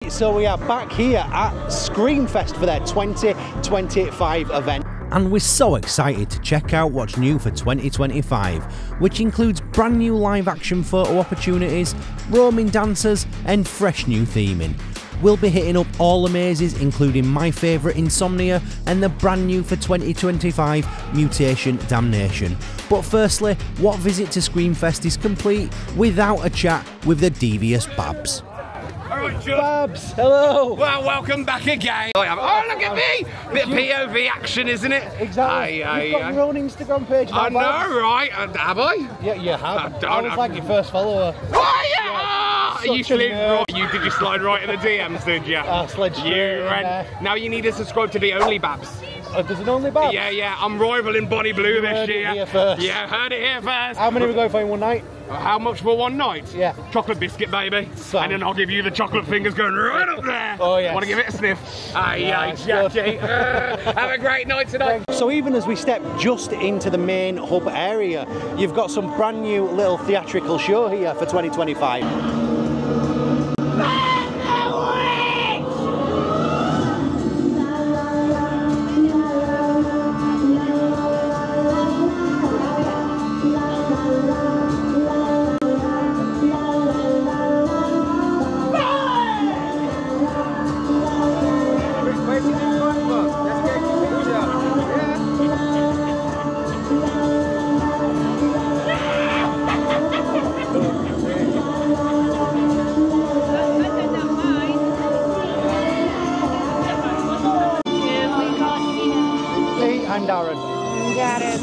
Right, so we are back here at Screamfest for their 2025 event. And we're so excited to check out what's new for 2025, which includes brand new live action photo opportunities, roaming dancers and fresh new theming. We'll be hitting up all the mazes, including my favourite Insomnia and the brand new for 2025 Mutation Damnation. But firstly, what visit to Screamfest is complete without a chat with the devious Babs? Alright, Babs, hello! Well, welcome back again. Oh, look at me! Bit of POV action, isn't it? Exactly. You've got your own Instagram page now, I know, Babs. right? Have I? Yeah, you have. I was like your first follower. Oh, yeah! Such You a slid nerd. right. Did you slide right in the DMs, did you? I slid straight in there. Now you need to subscribe to the Only Babs. There's an Only Babs? Yeah, I'm rivaling Bonnie Blue this Heard it year. here first. Yeah, heard it here first. How many we going for in one night? How much for one night? Yeah. Chocolate biscuit, baby. Sound. And then I'll give you the chocolate fingers going right up there. Oh, yeah. Want to give it a sniff? Aye, Nice, Jackie. Have a great night tonight. So even as we step just into the main hub area, you've got some brand new little theatrical show here for 2025. I'm Darren. Darren.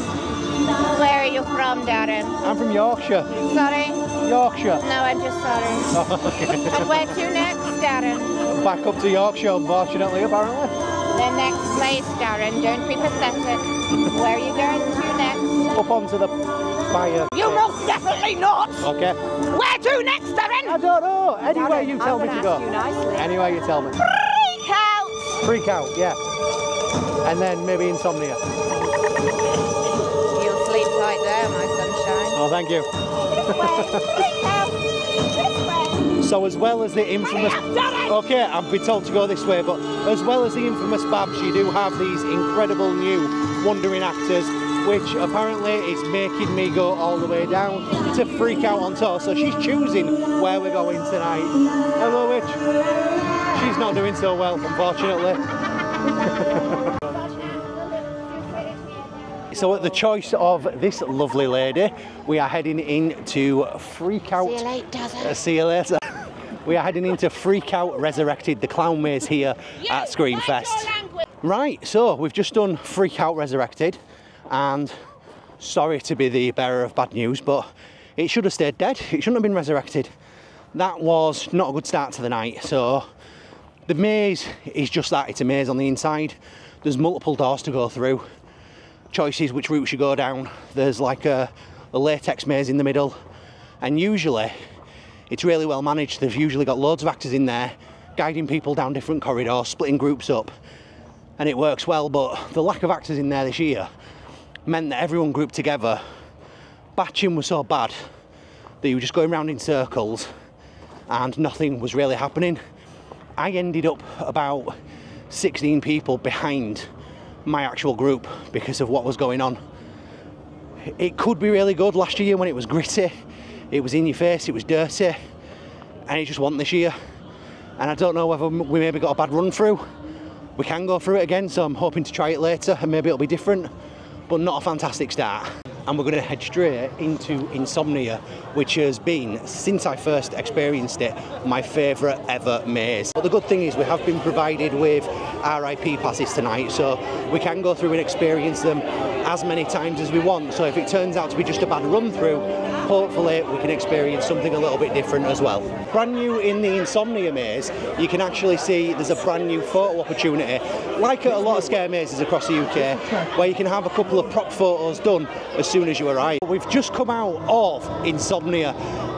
Where are you from, Darren? I'm from Yorkshire. Sorry? Yorkshire. No, I'm just sorry. Oh, okay. And where to next, Darren? Back up to Yorkshire, unfortunately, apparently. The next place, Darren. Don't be pathetic. Where are you going to next? Up onto the fire. You most definitely not! Okay. Where to next, Darren? I don't know. Anywhere Darren, you tell me I'm to gonna go. ask you nicely. Anywhere you tell me. Freak out! Freak out, yeah. And then maybe Insomnia. You'll sleep tight there, my sunshine. Oh, thank you. This way! Freak out! This way! So as well as the infamous... Okay, I've been told to go this way, but as well as the infamous Babs, you do have these incredible new wandering actors, which apparently is making me go all the way down to freak out on tour. So she's choosing where we're going tonight. Hello, Witch. She's not doing so well, unfortunately. So at the choice of this lovely lady, we are heading into Freak Out. See you later. See you later. We are heading into Freak Out Resurrected, the clown maze here at Screamfest. Right, so we've just done Freak Out Resurrected, and sorry to be the bearer of bad news, but it should have stayed dead. It shouldn't have been resurrected. That was not a good start to the night. So the maze is just that, it's a maze on the inside. There's multiple doors to go through. Choices which route you go down. There's like a latex maze in the middle, and usually it's really well managed. They've usually got loads of actors in there guiding people down different corridors, splitting groups up, and it works well. But the lack of actors in there this year meant that everyone grouped together. Batching was so bad that you were just going around in circles and nothing was really happening. I ended up about 16 people behind my actual group because of what was going on. It could be really good last year when it was gritty, it was in your face, it was dirty, and it just wasn't this year. And I don't know whether we maybe got a bad run through. We can go through it again, so I'm hoping to try it later and maybe it'll be different, but not a fantastic start. And we're going to head straight into Insomnia, which has been, since I first experienced it, my favourite ever maze. But the good thing is we have been provided with RIP passes tonight, so we can go through and experience them as many times as we want. So if it turns out to be just a bad run through, hopefully we can experience something a little bit different as well. Brand new in the Insomnia maze, you can actually see there's a brand new photo opportunity, like at a lot of scare mazes across the UK, where you can have a couple of prop photos done as soon as you arrive. We've just come out of Insomnia.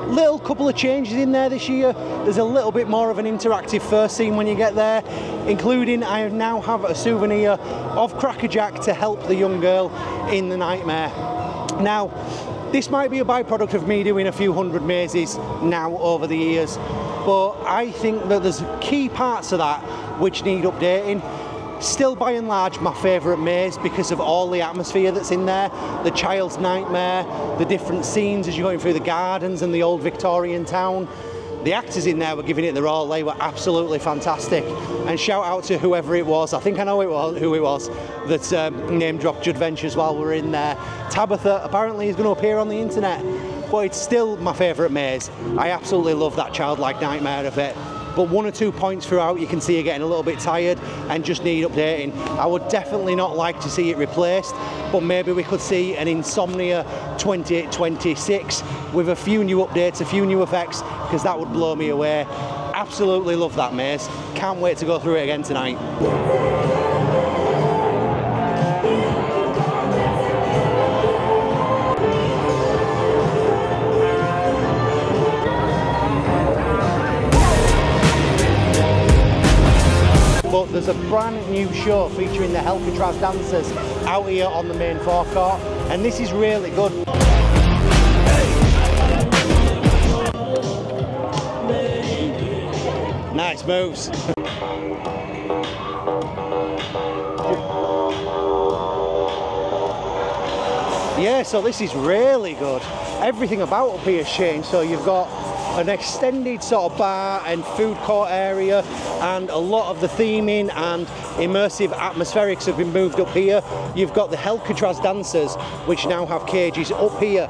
Little couple of changes in there this year. There's a little bit more of an interactive first scene when you get there, including I now have a souvenir of Crackerjack to help the young girl in the nightmare. Now, this might be a byproduct of me doing a few hundred mazes now over the years, but I think that there's key parts of that which need updating. Still by and large my favourite maze because of all the atmosphere that's in there, the child's nightmare, the different scenes as you're going through the gardens and the old Victorian town. The actors in there were giving it their all, they were absolutely fantastic. And shout out to whoever it was, I think I know who it was, that name dropped Judventures while we were in there. Tabitha apparently is going to appear on the internet, but it's still my favourite maze. I absolutely love that childlike nightmare of it. But 1 or 2 points throughout you can see you're getting a little bit tired and just need updating. I would definitely not like to see it replaced, but maybe we could see an Insomnia 2026 with a few new updates, a few new effects, because that would blow me away. Absolutely love that maze. Can't wait to go through it again tonight. But there's a brand new show featuring the Hellcatraz dancers out here on the main forecourt, and this is really good. Nice moves. Yeah, so this is really good. Everything about up here has changed, so you've got an extended sort of bar and food court area, and a lot of the theming and immersive atmospherics have been moved up here. You've got the Hellcatraz dancers, which now have cages up here.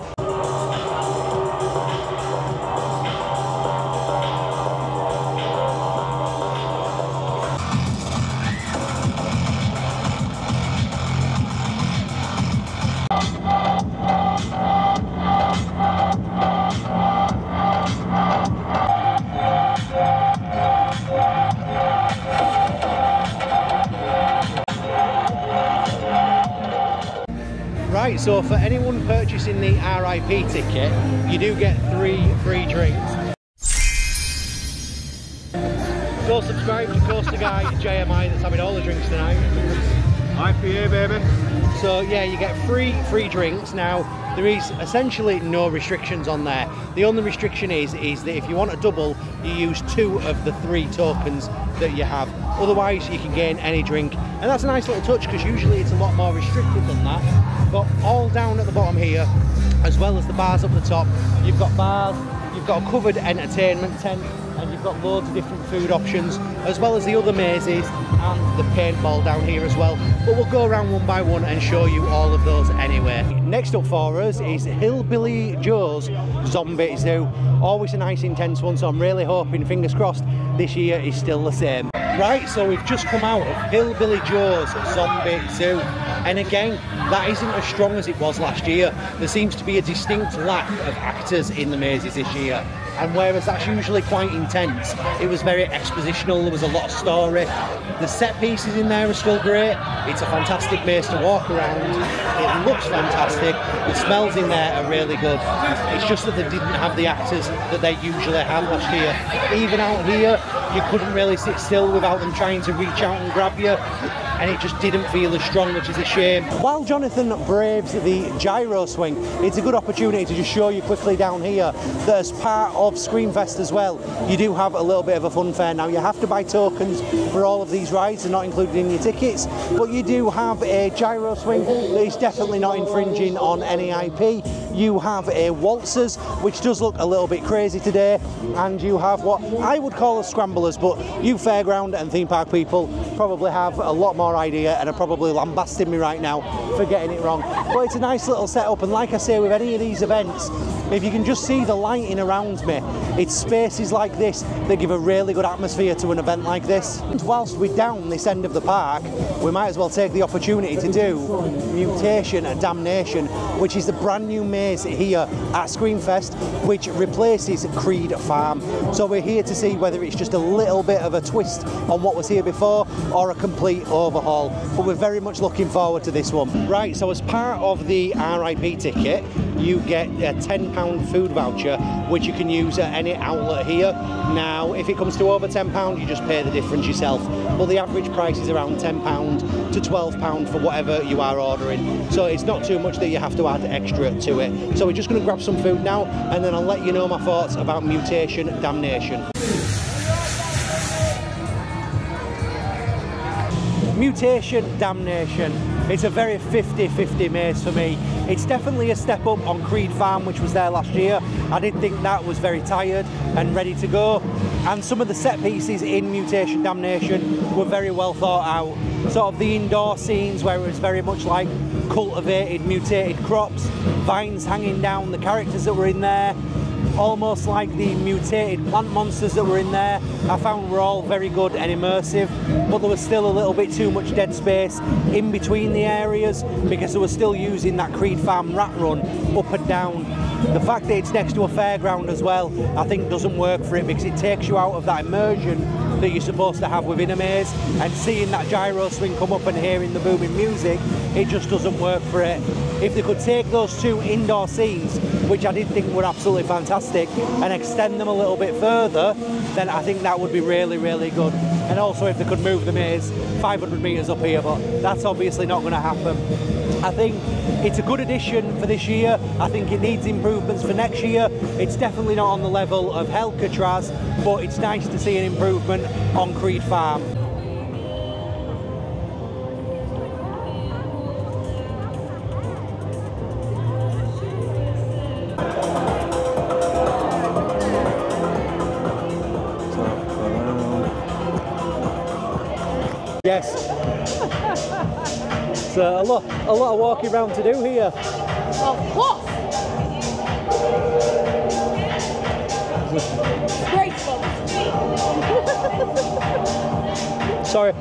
Right, so for anyone purchasing the RIP ticket, you do get 3 free drinks. Go subscribe to Coaster Guy JMI that's having all the drinks tonight. IPA, baby. So yeah, you get free drinks. Now, there is essentially no restrictions on there. The only restriction is that if you want a double, you use 2 of the 3 tokens that you have. Otherwise, you can gain any drink. And that's a nice little touch, because usually it's a lot more restricted than that. But all down at the bottom here, as well as the bars up the top, you've got bars, you've got a covered entertainment tent, and you've got loads of different food options, as well as the other mazes and the paintball down here as well. But we'll go around one by one and show you all of those anyway. Next up for us is Hillbilly Joe's Zombie Zoo. Always a nice intense one, so I'm really hoping, fingers crossed, this year is still the same. Right, so we've just come out of Hillbilly Joe's Zombie Zoo, and again, that isn't as strong as it was last year. There seems to be a distinct lack of actors in the mazes this year, and whereas that's usually quite intense, it was very expositional, there was a lot of story. The set pieces in there are still great. It's a fantastic maze to walk around. It looks fantastic. The smells in there are really good. It's just that they didn't have the actors that they usually have last year. Even out here, you couldn't really sit still without them trying to reach out and grab you, and it just didn't feel as strong, which is a shame. While Jonathan braves the gyro swing, it's a good opportunity to just show you quickly down here that as part of Screamfest as well, you do have a little bit of a fun fair. Now, you have to buy tokens for all of these rides, they're not included in your tickets, but you do have a gyro swing that is definitely not infringing on any IP. You have a waltzers, which does look a little bit crazy today, and you have what I would call a scramblers, but you fairground and theme park people probably have a lot more idea and are probably lambasting me right now for getting it wrong. But it's a nice little setup, and like I say, with any of these events, if you can just see the lighting around me, it's spaces like this that give a really good atmosphere to an event like this. And whilst we're down this end of the park, we might as well take the opportunity to do Mutation Damnation, which is the brand new maze here at Screamfest, which replaces Creed Farm. So we're here to see whether it's just a little bit of a twist on what was here before or a complete overhaul, but we're very much looking forward to this one. Right, so as part of the RIP ticket, you get a £10 food voucher, which you can use at any outlet here. Now, if it comes to over £10, you just pay the difference yourself, but the average price is around £10 to £12 for whatever you are ordering, so it's not too much that you have to add extra to it. So we're just going to grab some food now, and then I'll let you know my thoughts about Mutation Damnation. Mutation Damnation. It's a very 50-50 maze for me. It's definitely a step up on Creed Farm, which was there last year. I did think that was very tired and ready to go. And some of the set pieces in Mutation Damnation were very well thought out. Sort of the indoor scenes where it was very much like cultivated, mutated crops, vines hanging down, the characters that were in there, almost like the mutated plant monsters that were in there, I found were all very good and immersive, but there was still a little bit too much dead space in between the areas because they were still using that Creed Farm rat run up and down. The fact that it's next to a fairground as well, I think doesn't work for it because it takes you out of that immersion that you're supposed to have within a maze, and seeing that gyro swing come up and hearing the booming music, it just doesn't work for it. If they could take those two indoor scenes, which I did think were absolutely fantastic, and extend them a little bit further, then I think that would be really, really good. And also if they could move the maze 500 metres up here, but that's obviously not going to happen. I think it's a good addition for this year. I think it needs improvements for next year. It's definitely not on the level of Hellcatraz, but it's nice to see an improvement on Creed Farm. Yes. So a lot of walking around to do here. Of course. Graceful. Sorry.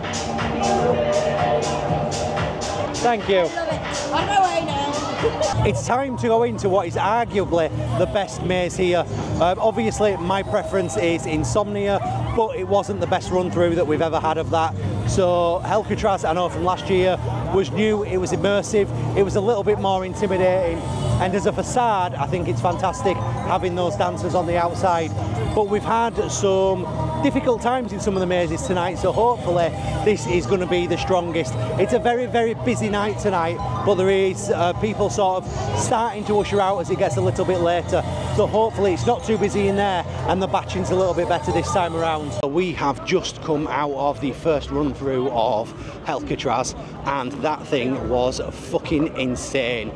Thank you. I love it. On my way now. It's time to go into what is arguably the best maze here. Obviously my preference is Insomnia, but it wasn't the best run through that we've ever had of that. So Hellcatraz, I know from last year, was new, it was immersive, it was a little bit more intimidating, and as a facade I think it's fantastic having those dancers on the outside. But we've had some difficult times in some of the mazes tonight, so hopefully this is going to be the strongest. It's a very, very busy night tonight, but there is people sort of starting to usher out as it gets a little bit later, so hopefully it's not too busy in there and the batching's a little bit better this time around. We have just come out of the first run through of Hellcatraz, and that thing was fucking insane.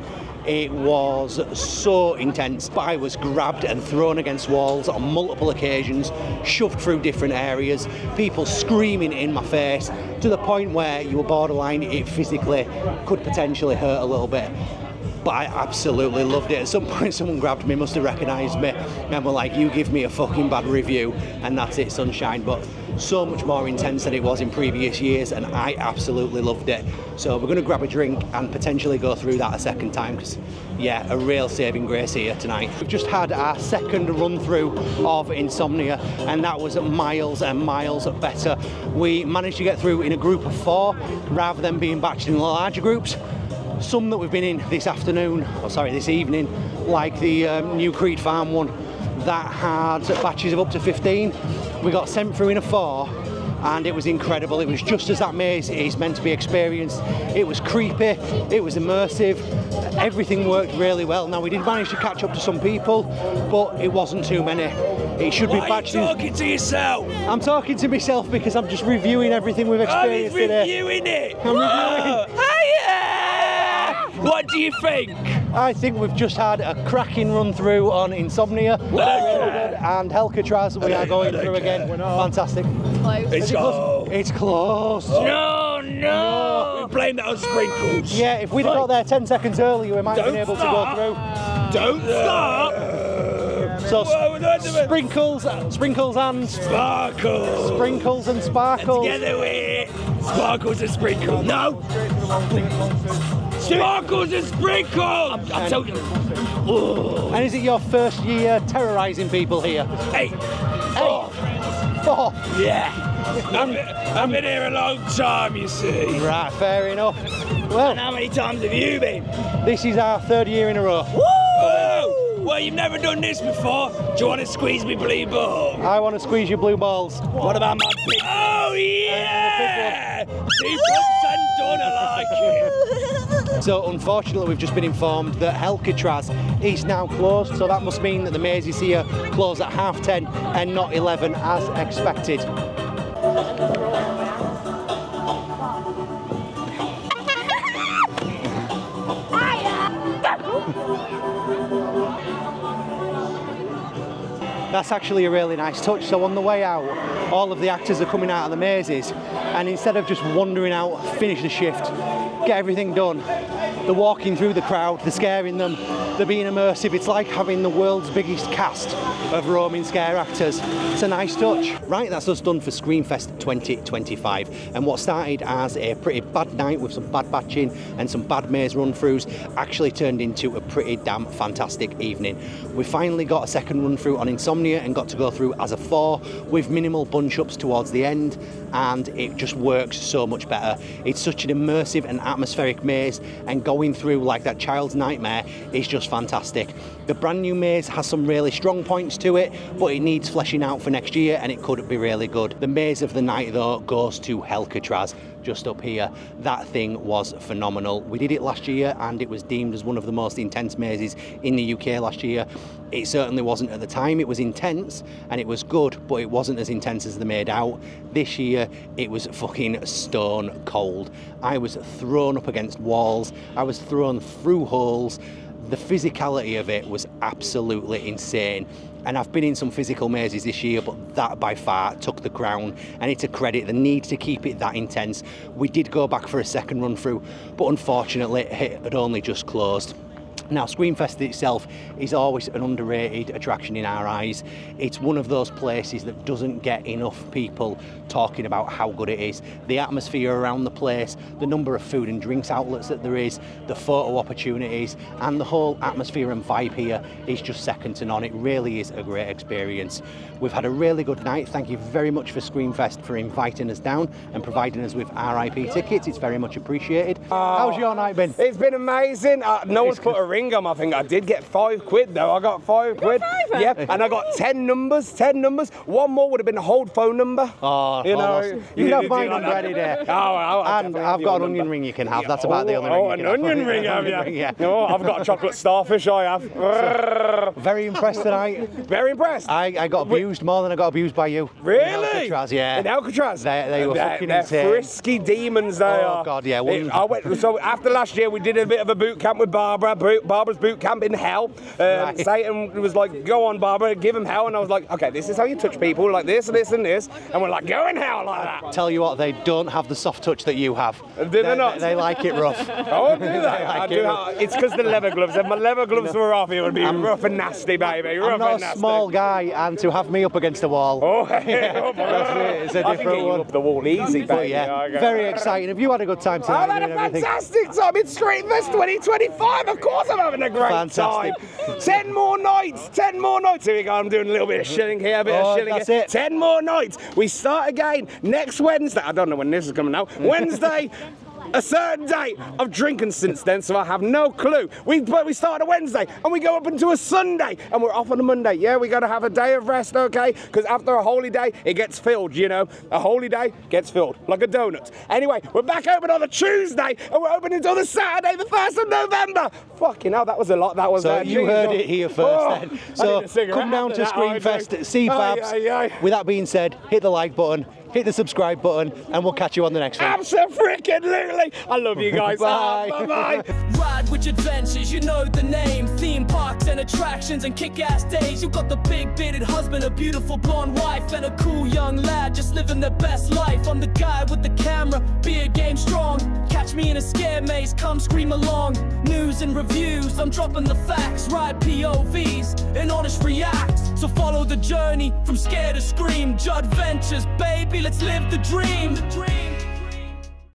It was so intense. I was grabbed and thrown against walls on multiple occasions, shoved through different areas, people screaming in my face, to the point where you were borderline, it physically could potentially hurt a little bit. But I absolutely loved it. At some point someone grabbed me, must have recognised me, and were like, you give me a fucking bad review, and that's it, sunshine. But so much more intense than it was in previous years, and I absolutely loved it. So we're going to grab a drink and potentially go through that a second time, because yeah, a real saving grace here tonight. We've just had our second run through of Insomnia, and that was miles and miles better. We managed to get through in a group of 4 rather than being batched in larger groups. Some that we've been in this afternoon, or sorry, this evening, like the new Creed Farm one that had batches of up to 15. We got sent through in a 4, and it was incredible. It was just as that maze is meant to be experienced. It was creepy, it was immersive, everything worked really well. Now we did manage to catch up to some people, but it wasn't too many. It should be batched in. Why are you talking to yourself? I'm talking to myself because I'm just reviewing everything we've experienced today. I'm reviewing it! I'm reviewing. What do you think? I think we've just had a cracking run through on Insomnia. And Hellcatraz we are going through again. Fantastic. Close. It's close. It's close. No! We blame that on Sprinkles. Yeah, if we'd have got there 10 seconds earlier, we might have been able to go through. Don't stop! So sprinkles and Sparkles! Sprinkles and Sparkles. Together with Sparkles and Sprinkles. No! Sparkles and Sprinkles! I'm so... And is it your first year terrorising people here? 8. 4. Yeah. I've been here a long time, you see. Right, fair enough. Well, And how many times have you been? this is our 3rd year in a row. Woo! Well, you've never done this before. Do you want to squeeze me blue ball? I want to squeeze your blue balls. What about my big... Oh, yeah! 2 and done, I like it. So unfortunately we've just been informed that Hellcatraz is now closed, so that must mean that the mazes here close at 10:30 and not 11 as expected. That's actually a really nice touch. So on the way out, all of the actors are coming out of the mazes, and instead of just wandering out, finish the shift, get everything done, they're walking through the crowd, they're scaring them, they're being immersive. It's like having the world's biggest cast of roaming scare actors. It's a nice touch. Right, that's us done for Screamfest 2025. And what started as a pretty bad night with some bad batching and some bad maze run-throughs actually turned into a pretty damn fantastic evening. We finally got a second run-through on Insomnia and got to go through as a 4 with minimal bunch-ups towards the end, and it just works so much better. It's such an immersive and atmospheric maze, and going through like that child's nightmare is just fantastic. The brand new maze has some really strong points to it, but it needs fleshing out for next year, and it could be really good. The maze of the night though goes to Hellcatraz, just up here. That thing was phenomenal. We did it last year and it was deemed as one of the most intense mazes in the UK last year. It certainly wasn't at the time. It was intense and it was good, but it wasn't as intense as they made out. This year it was fucking stone cold. I was thrown up against walls, I was thrown through holes. The physicality of it was absolutely insane. And I've been in some physical mazes this year, but that by far took the crown. And it's a credit, the need to keep it that intense. We did go back for a second run through, but unfortunately it had only just closed. Now, Screamfest itself is always an underrated attraction in our eyes. It's one of those places that doesn't get enough people talking about how good it is. The atmosphere around the place, the number of food and drinks outlets that there is, the photo opportunities, and the whole atmosphere and vibe here is just second to none. It really is a great experience. We've had a really good night. Thank you very much for Screamfest for inviting us down and providing us with RIP tickets. It's very much appreciated. How's your night been? It's been amazing. No one's put a ring on my finger. I did get £5 though. I got £5. Yep, and I got 10 numbers. 10 numbers. One more would have been a hold phone number. Oh, you know, you can have mine already there. And I've got an onion ring you can have. That's about the only ring you can have. Oh, an onion ring, have you? Yeah. No, I've got a chocolate starfish. I have. Very impressed tonight. Very impressed. I got abused more than I got abused by you. Really? In Hellcatraz, yeah. In Hellcatraz? They were fucking insane. They're frisky demons, they are. Oh, God, yeah. So after last year, we did a bit of a boot camp with Barbara. Barbara's boot camp in hell. Right. Satan was like, go on, Barbara, give him hell. And I was like, okay, this is how you touch people, like this and this and this. And we're like, go in hell like that. Tell you what, they don't have the soft touch that you have. Do they not? They like it rough. Oh, do they? It's because the leather gloves. If my leather gloves were off, it would be rough and nasty, baby. Rough I'm not and nasty. a small guy, and to have me up against the wall. Oh, It's a different one. Up the wall easy, baby. But yeah, very exciting. Have you had a good time tonight? I've had a fantastic time. It's Screamfest 2025. Of course I'm having a great time. 10 more nights. 10 more nights. Here we go. I'm doing a little bit of shilling here, a bit of shilling that's here. it. 10 more nights. We start again next Wednesday. I don't know when this is coming out. Wednesday. A certain date. I've drinking since then, so I have no clue. We start on a Wednesday and we go up into a Sunday and we're off on a Monday. Yeah, we got to have a day of rest, okay? Because after a holy day, it gets filled, you know. A holy day gets filled, like a donut. Anyway, we're back open on a Tuesday and we're open until the Saturday, the 1st of November. Fucking hell, that was a lot. That was So you heard it here first then. So come down to Screamfest, see Babs. With that being said, hit the like button, hit the subscribe button, and we'll catch you on the next one. Absolutely. I love you guys. Bye. Bye-bye. Ride with Judventures, you know the name. Theme parks and attractions and kick-ass days. You got the big bearded husband, a beautiful blonde wife, and a cool young lad just living their best life. I'm the guy with the camera, beard game strong. Catch me in a scare maze, come scream along. News and reviews, I'm dropping the facts. Ride POVs and honest reacts. So follow the journey from scare to scream. Judventures, baby, let's live the dream.